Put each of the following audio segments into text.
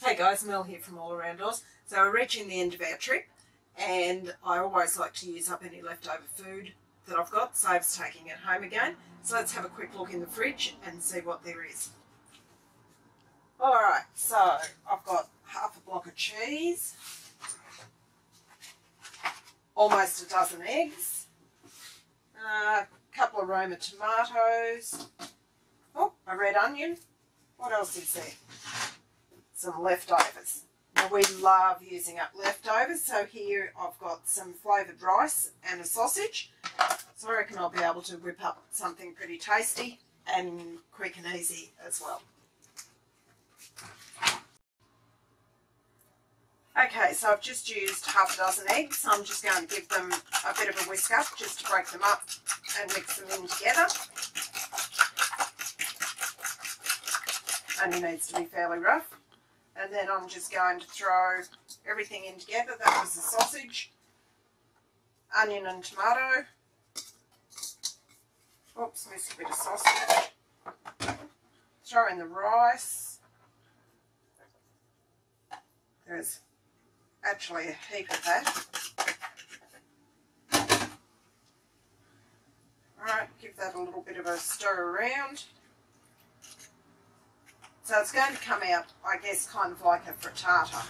Hey guys, Mel here from All Around Oz. So we're reaching the end of our trip and I always like to use up any leftover food that I've got, saves taking it home again. So let's have a quick look in the fridge and see what there is. Alright, so I've got half a block of cheese, almost a dozen eggs, a couple of Roma tomatoes, oh, a red onion. What else is there? Some leftovers. Now we love using up leftovers, so here I've got some flavoured rice and a sausage. So I reckon I'll be able to whip up something pretty tasty and quick and easy as well. Okay, so I've just used half a dozen eggs. I'm just going to give them a bit of a whisk up just to break them up and mix them in together. Only needs to be fairly rough. And then I'm just going to throw everything in together. That was the sausage, onion and tomato. Oops, missed a bit of sausage. Throw in the rice. There's actually a heap of that. Alright, give that a little bit of a stir around. So it's going to come out, I guess, kind of like a frittata.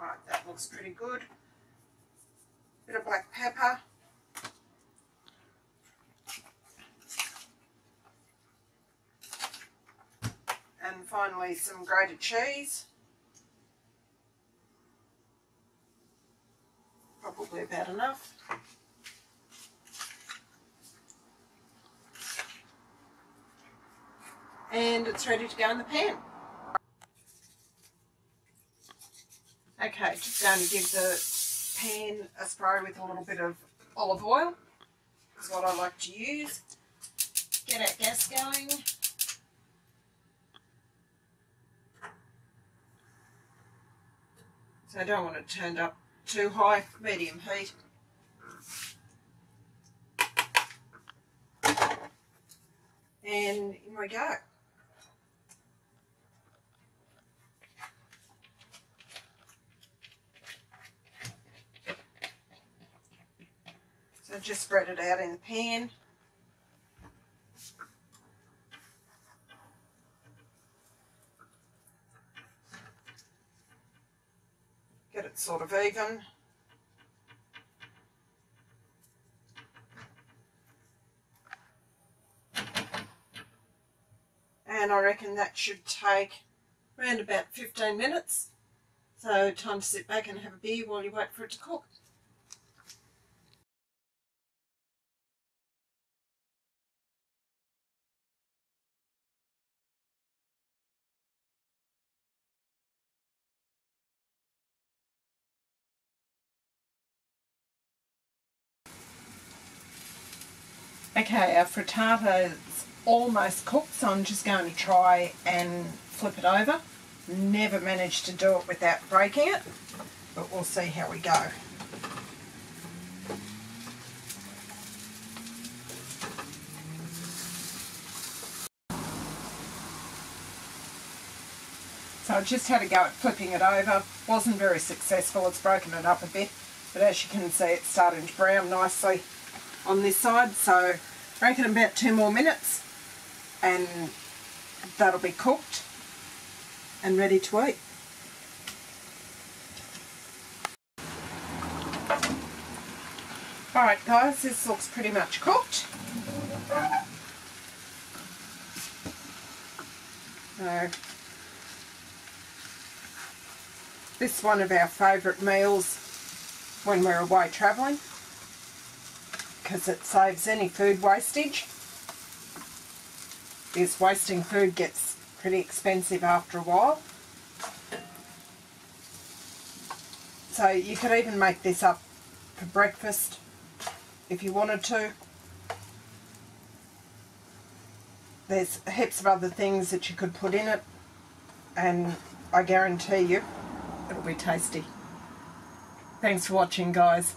Alright, that looks pretty good. Bit of black pepper. And finally some grated cheese. Probably about enough. And it's ready to go in the pan. Okay, just going to give the pan a spray with a little bit of olive oil. Is what I like to use. Get our gas going. So I don't want it turned up too high, medium heat. And in we go. So just spread it out in the pan. Get it sort of even. And I reckon that should take around about 15 minutes. So time to sit back and have a beer while you wait for it to cook. Okay, our frittata is almost cooked, so I'm just going to try and flip it over. Never managed to do it without breaking it, but we'll see how we go. So I just had a go at flipping it over. Wasn't very successful, it's broken it up a bit, but as you can see it's starting to brown nicely on this side, so I reckon about 2 more minutes and that'll be cooked and ready to eat. Alright guys, this looks pretty much cooked. So, this is one of our favourite meals when we're away travelling, because it saves any food wastage. Because wasting food gets pretty expensive after a while. So you could even make this up for breakfast if you wanted to. There's heaps of other things that you could put in it, and I guarantee you it'll be tasty. Thanks for watching, guys.